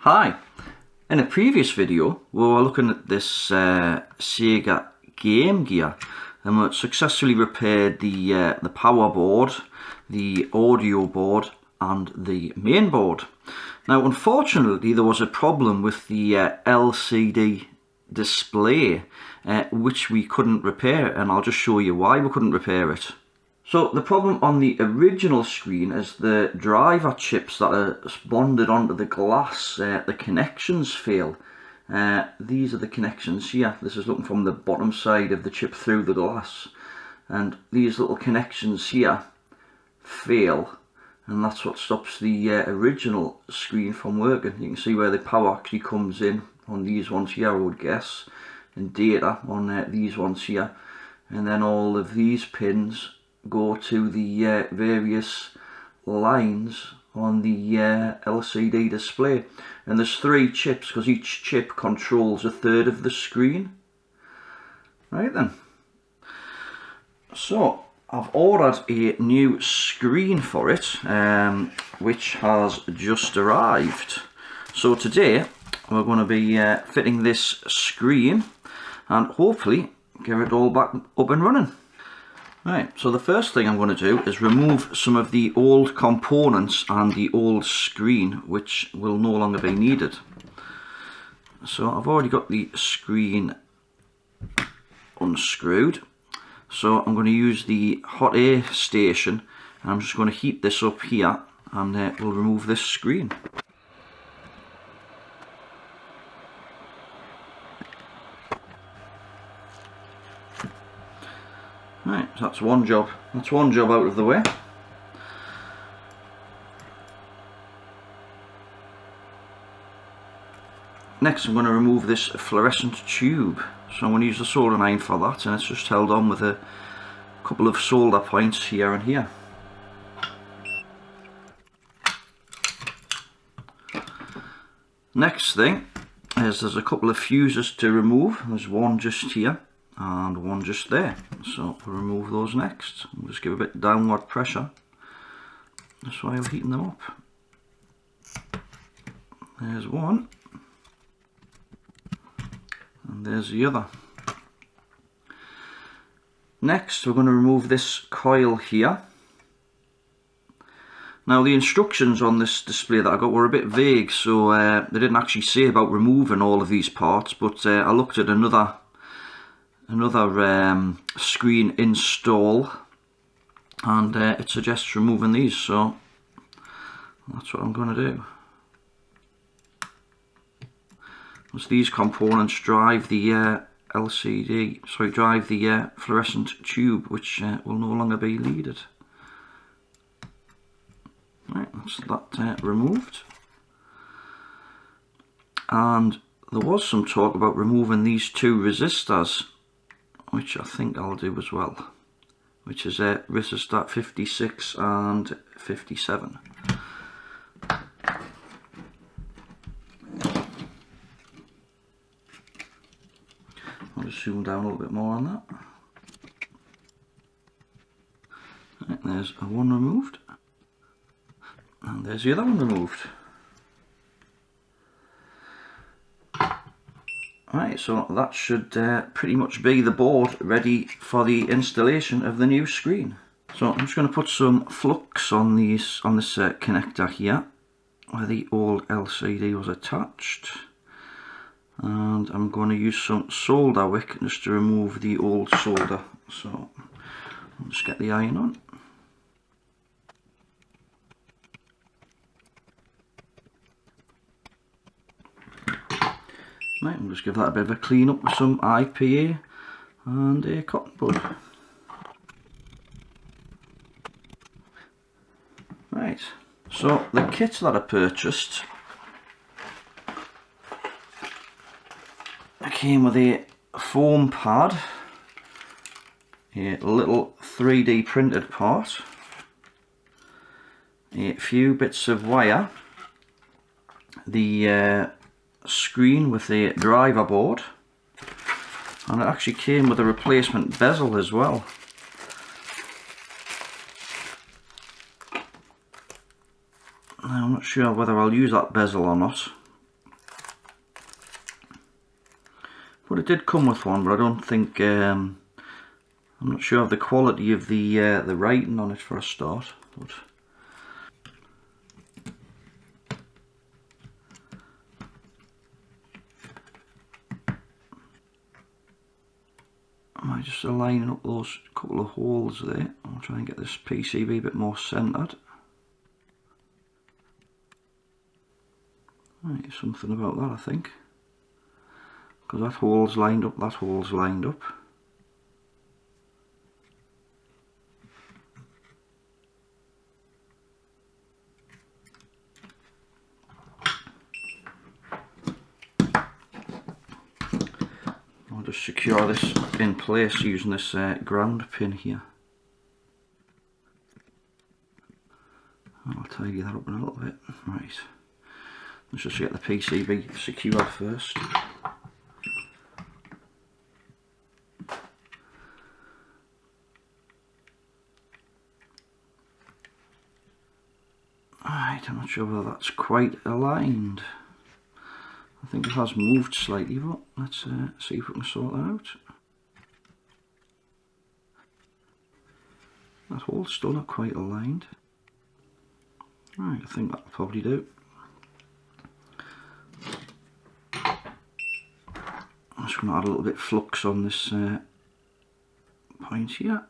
Hi, in a previous video we were looking at this Sega Game Gear and we successfully repaired the power board, the audio board and the main board. Now unfortunately there was a problem with the LCD display which we couldn't repair, and I'll just show you why we couldn't repair it. So the problem on the original screen is the driver chips that are bonded onto the glass, the connections fail. These are the connections here. This is looking from the bottom side of the chip through the glass. And these little connections here fail. And that's what stops the original screen from working. You can see where the power actually comes in on these ones here, I would guess. And data on these ones here. And then all of these pins go to the various lines on the LCD display, and there's 3 chips because each chip controls a third of the screen. Right then, so I've ordered a new screen for it which has just arrived. So today we're going to be fitting this screen and hopefully get it all back up and running. Right, so the first thing I'm going to do is remove some of the old components and the old screen which will no longer be needed. So I've already got the screen unscrewed, so I'm going to use the hot air station and I'm just going to heat this up here and we'll remove this screen. Right, so that's one job out of the way. Next I'm going to remove this fluorescent tube. So I'm going to use the soldering iron for that, and it's just held on with a couple of solder points here and here. Next thing is there's a couple of fuses to remove. There's one just here and one just there, so we'll remove those next. We'll just give a bit of downward pressure just while heating them up. There's one and there's the other. Next we're going to remove this coil here. Now the instructions on this display that I got were a bit vague, so they didn't actually say about removing all of these parts, but I looked at another screen install and it suggests removing these, so that's what I'm going to do. As these components drive the drive the fluorescent tube, which will no longer be needed. Right, that's that removed. And there was some talk about removing these 2 resistors, which I think I'll do as well, which is resistor 56 and 57. I'll just zoom down a little bit more on that. Right, there's one removed, and there's the other one removed. Right, so that should pretty much be the board ready for the installation of the new screen. So I'm just going to put some flux on this connector here where the old LCD was attached, and I'm going to use some solder wick just to remove the old solder. So I'll just get the iron on. Right, we'll just give that a bit of a clean up with some IPA and a cotton bud. Right, so the kit that I purchased came with a foam pad, a little 3D printed part, a few bits of wire, the screen with a driver board, and it actually came with a replacement bezel as well. Now, I'm not sure whether I'll use that bezel or not. But it did come with one, but I don't think, I'm not sure of the quality of the writing on it for a start. But am I just lining up those couple of holes there? I'll try and get this PCB a bit more centered. Right, something about that, I think. Because that hole's lined up, that hole's lined up. I'll just secure this in place using this ground pin here. I'll tidy that up in a little bit. Right, let's just get the PCB secured first. Right, I'm not sure whether that's quite aligned. I think it has moved slightly, but let's see if we can sort that out. That hole's still not quite aligned. Right, I think that'll probably do. I'm just going to add a little bit of flux on this point here.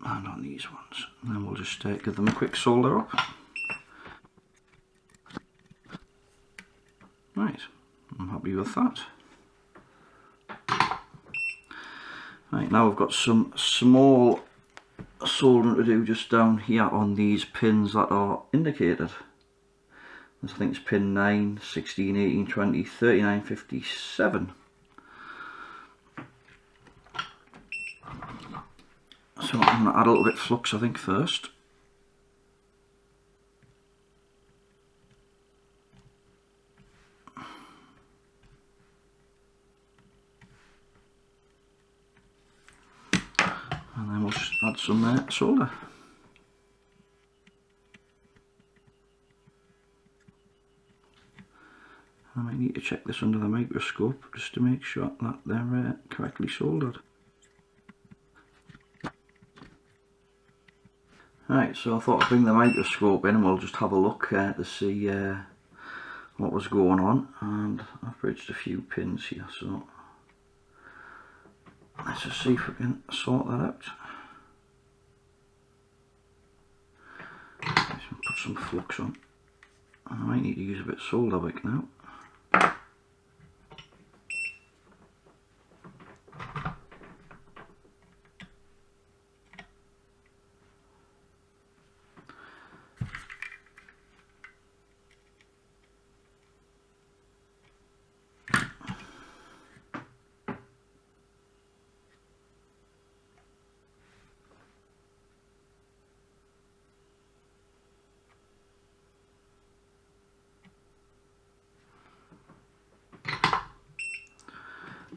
And on these ones. And then we'll just give them a quick solder up. Right, I'm happy with that. Right, now we've got some small soldering to do just down here on these pins that are indicated. This, I think, is pin 9, 16, 18, 20, 39, 57. So I'm going to add a little bit of flux, I think, first. And then we'll just add some solder. I might need to check this under the microscope just to make sure that they're correctly soldered. Right, so I thought I'd bring the microscope in and we'll just have a look to see what was going on. And I've bridged a few pins here, so let's just see if we can sort that out. Let's put some flux on. I might need to use a bit of solder wick now.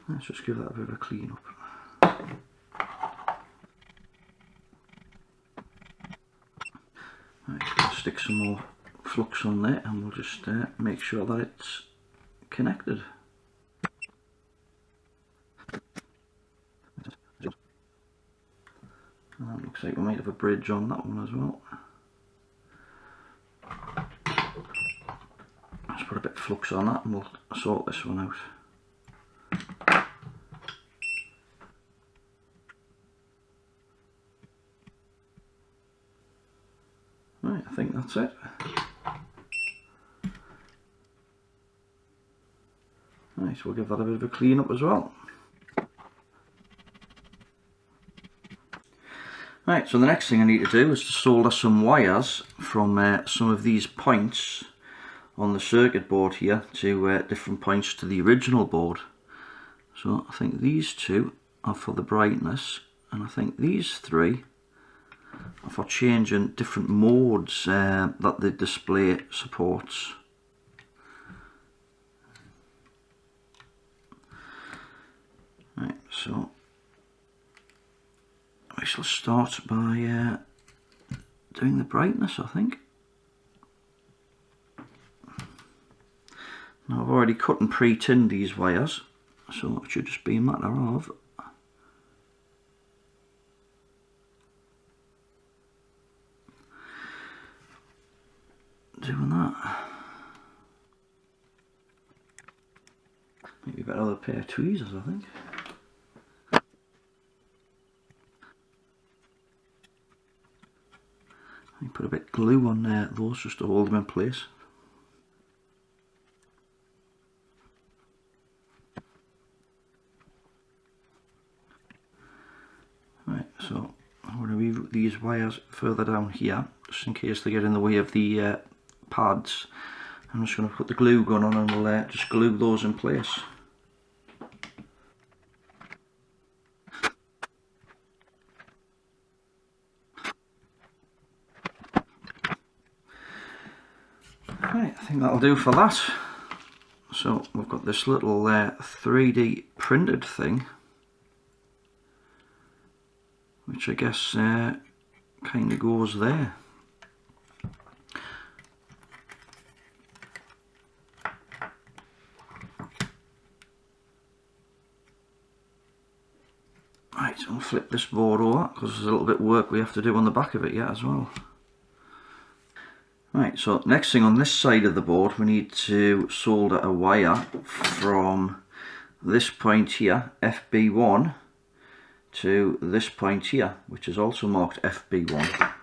Let's just give that a bit of a clean up. Right, let's stick some more flux on there and we'll just make sure that it's connected. And that looks like we might have a bridge on that one as well. Let's put a bit of flux on that and we'll sort this one out. Right, I think that's it. Right, so we'll give that a bit of a clean up as well. Right, so the next thing I need to do is to solder some wires from some of these points on the circuit board here to different points to the original board. So I think these two are for the brightness, and I think these three are for changing different modes that the display supports. Right, so I shall start by doing the brightness, I think. Now I've already cut and pre-tinned these wires, so it should just be a matter of doing that. Maybe better with a pair of tweezers, I think. You put a bit of glue on there, those just to hold them in place. Right, so I'm going to reroute these wires further down here, just in case they get in the way of the pads. I'm just going to put the glue gun on and we'll just glue those in place. Right, I think that'll do for that. So we've got this little 3D printed thing, which I guess kind of goes there. Right, so I'll flip this board over because there's a little bit of work we have to do on the back of it yet as well. Right, so next thing on this side of the board, we need to solder a wire from this point here, FB1, to this point here, which is also marked FB1.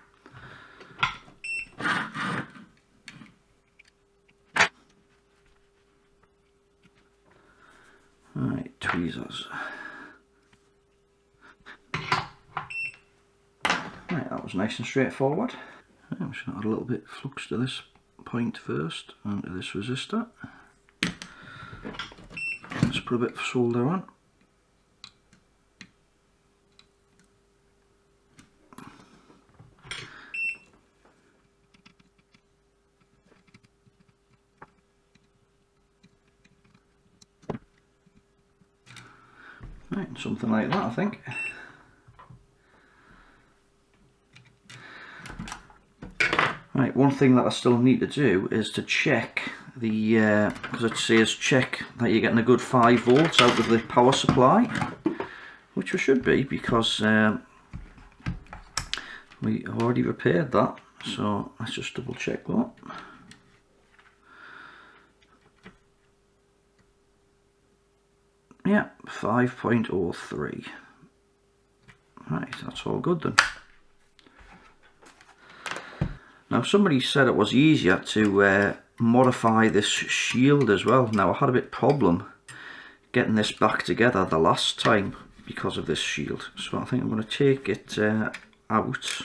Right, tweezers. Right, that was nice and straightforward. I'm just going to add a little bit of flux to this point first, and to this resistor. Let's put a bit of solder on. Right, something like that, I think. Right, one thing that I still need to do is to check the, because it says check that you're getting a good 5 volts out of the power supply, which we should be, because we already repaired that, so let's just double check that. Yeah, 5.03. Right, that's all good then. Now somebody said it was easier to modify this shield as well. Now I had a bit problem getting this back together the last time because of this shield. So I think I'm going to take it out,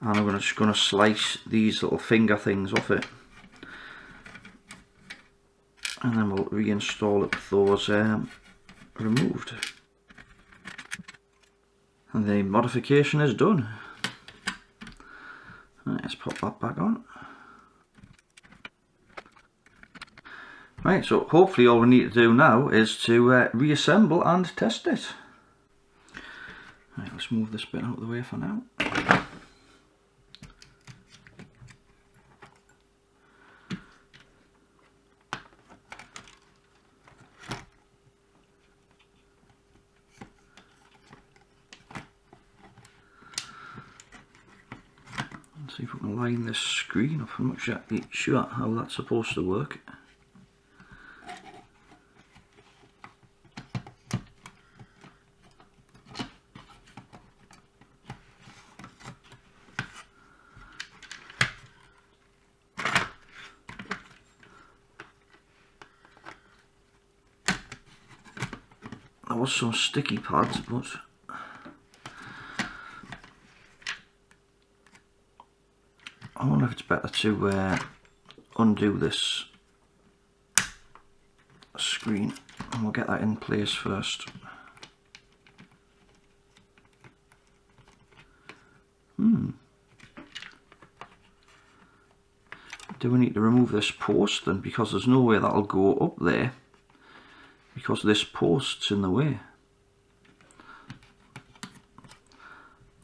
and I'm just going to slice these little finger things off it. And then we'll reinstall it with those removed. And the modification is done. Right, let's pop that back on. Right, so hopefully all we need to do now is to reassemble and test it. Right, let's move this bit out of the way for now. See if we can line this screen up. I'm not sure how that's supposed to work. There was some sticky pads, but I wonder if it's better to undo this screen, and we'll get that in place first. Do we need to remove this post then? Because there's no way that'll go up there, because this post's in the way.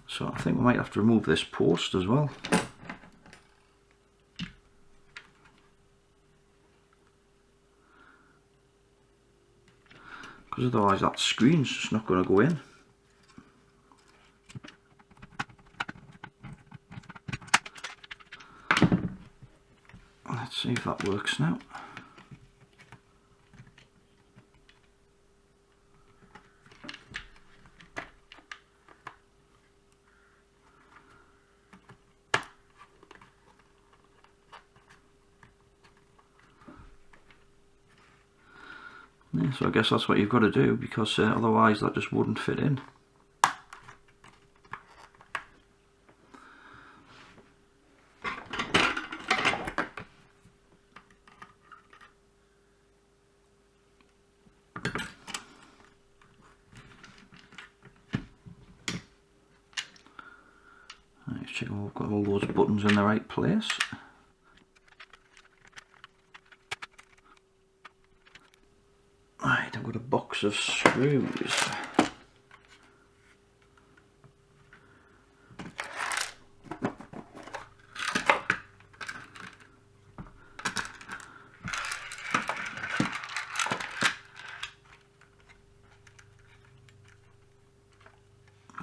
So I think we might have to remove this post as well. because otherwise that screen's just not going to go in. Let's see if that works now. Yeah, so I guess that's what you've got to do, because otherwise that just wouldn't fit in. Let's check I've got all those buttons in the right place. Right, I've got a box of screws.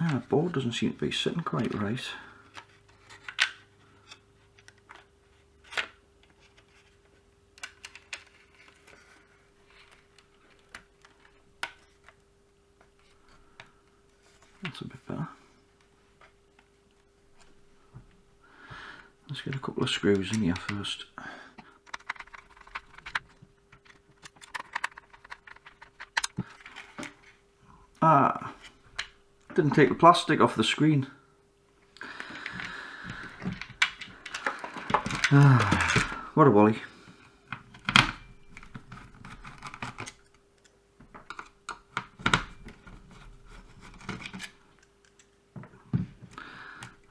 The board doesn't seem to be sitting quite right. That's a bit better. Let's get a couple of screws in here first. Ah, didn't take the plastic off the screen. Ah, what a wally.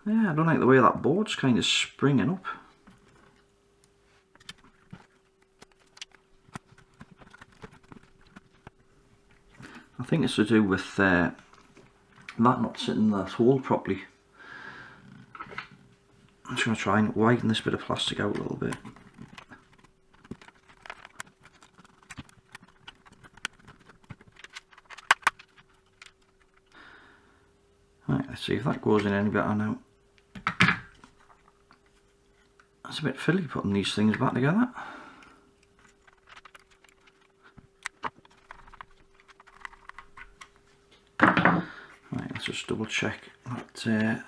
Yeah, I don't like the way that board's kind of springing up. I think it's to do with that not sitting in that hole properly. I'm just going to try and widen this bit of plastic out a little bit. Right, let's see if that goes in any better now. It's a bit fiddly putting these things back together. Right, let's just double check that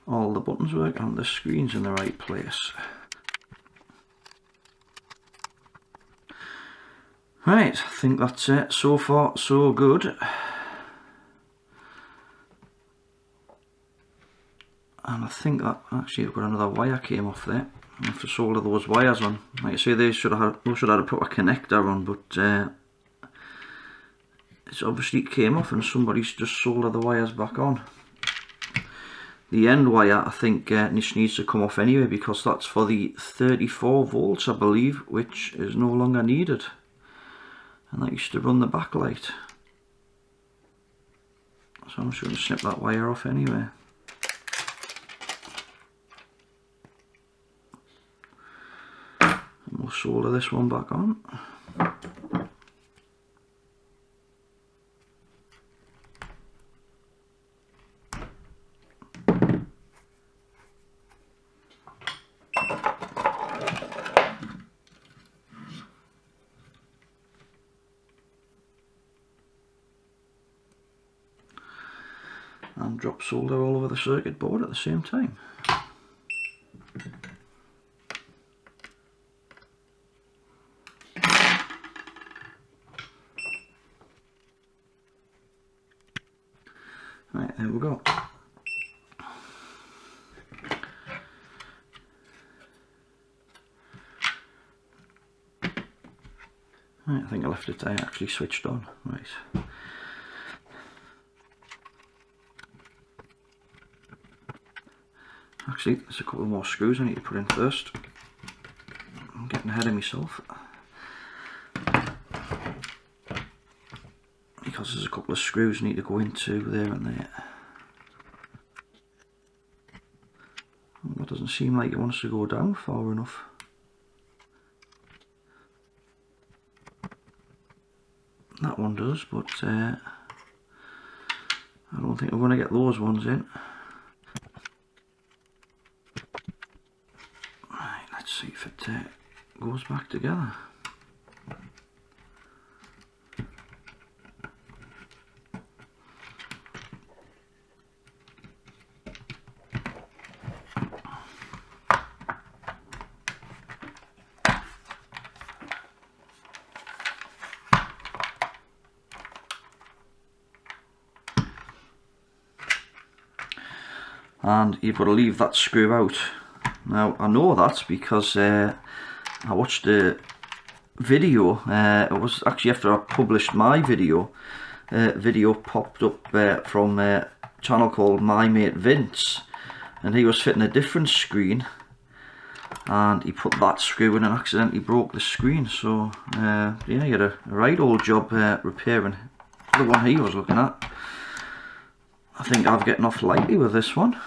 all the buttons work and the screen's in the right place. Right, I think that's it. So far, so good. And I think that actually I've got another wire came off there. I have to solder those wires on. Like I say, they should have had a proper connector on, but it's obviously came off and somebody's just soldered the wires back on. The end wire I think needs to come off anyway, because that's for the 34 volts I believe, which is no longer needed. And that used to run the backlight. So I'm just going to snip that wire off anyway. And we'll solder this one back on. And drop solder all over the circuit board at the same time. Right, there we go. Right, I think I left it actually switched on. Right. Actually, there's a couple more screws I need to put in first. I'm getting ahead of myself. Because there's a couple of screws I need to go into there and there. That doesn't seem like it wants to go down far enough. That one does, but I don't think I'm going to get those ones in. Right, let's see if it goes back together. And you've got to leave that screw out. Now I know that because I watched a video, it was actually after I published my video, video popped up from a channel called My Mate Vince, and he was fitting a different screen and he put that screw in and accidentally broke the screen. So yeah, he had a right old job repairing the one he was looking at. I think I'm getting off lightly with this one.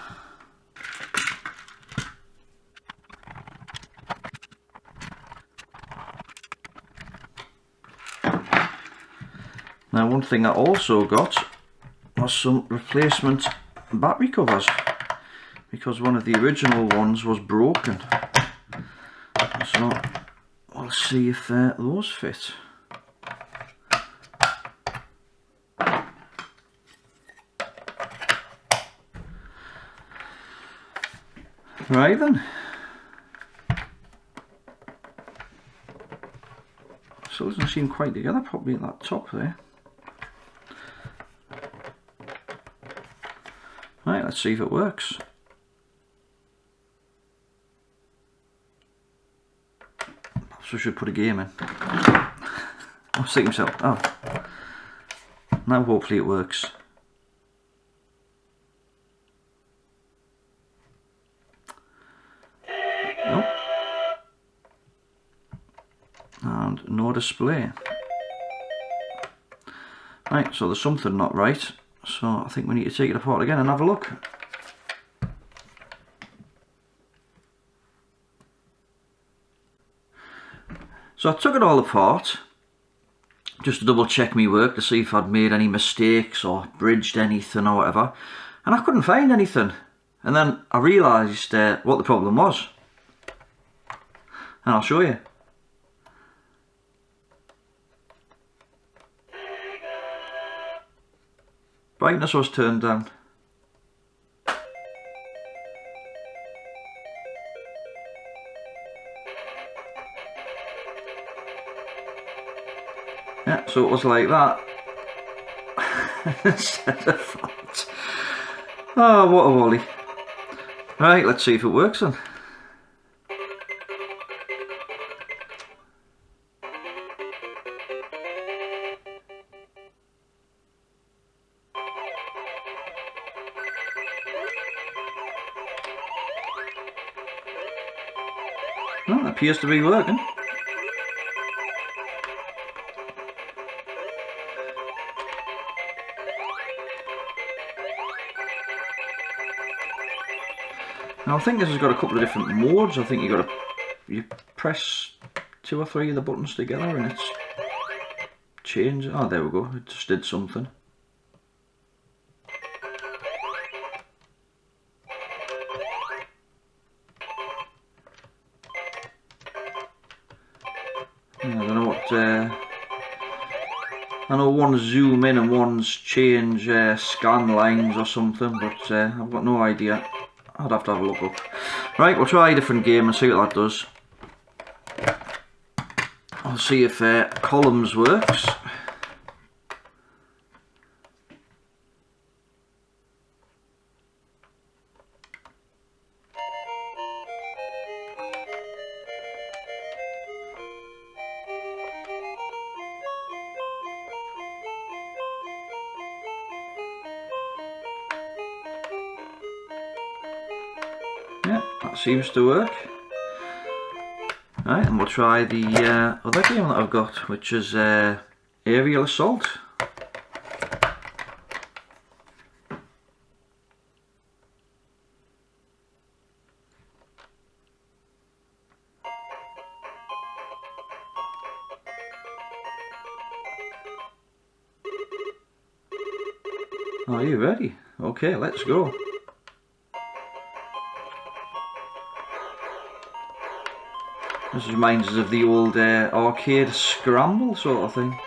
Now one thing I also got was some replacement battery covers, because one of the original ones was broken. So we'll see if those fit. Right then. So it doesn't seem quite together properly at that top there. Right, let's see if it works. Perhaps we should put a game in. I'll see himself. Oh. Now hopefully it works. Nope. And no display. Right, so there's something not right. So I think we need to take it apart again and have a look. So I took it all apart just to double check my work to see if I'd made any mistakes or bridged anything or whatever, and I couldn't find anything. And then I realised what the problem was, and I'll show you. Brightness was turned down. Yeah, so it was like that instead of that. Oh, what a wally. Right, let's see if it works then. Well, it appears to be working. Now I think this has got a couple of different modes. I think you press 2 or 3 of the buttons together and it's changed. Oh, there we go. It just did something. I don't know what. I know one's zoom in and one's change scan lines or something, but I've got no idea. I'd have to have a look up. Right, we'll try a different game and see what that does. I'll see if columns works. Yeah, that seems to work. Right, and we'll try the other game that I've got, which is Aerial Assault. Are you ready? Okay, let's go. This reminds us of the old arcade scramble sort of thing.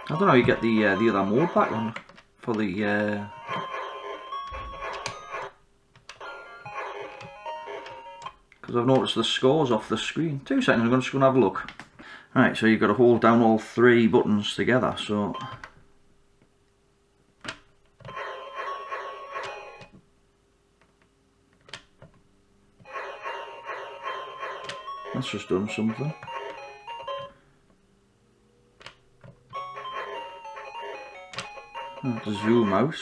I don't know how you get the other mode back on for the because I've noticed the scores off the screen. 2 seconds, I'm just going to have a look. Right, so you've got to hold down all 3 buttons together, so that's just done something. To zoom out.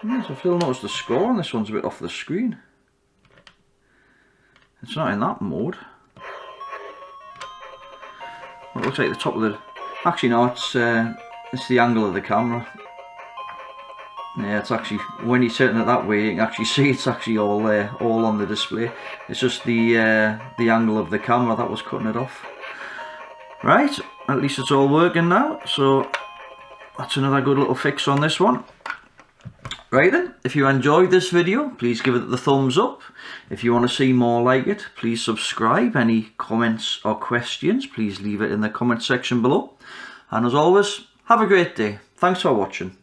Yes, I still notice the score on this one's a bit off the screen. It's not in that mode. Well, it looks like the top of the... Actually no, it's the angle of the camera. Yeah, it's actually, when you're turning it that way, you can actually see it's actually all there, all on the display. It's just the angle of the camera that was cutting it off. Right, at least it's all working now, so that's another good little fix on this one. Right then, if you enjoyed this video, please give it the thumbs up. If you want to see more like it, please subscribe. Any comments or questions, please leave it in the comment section below. And as always, have a great day. Thanks for watching.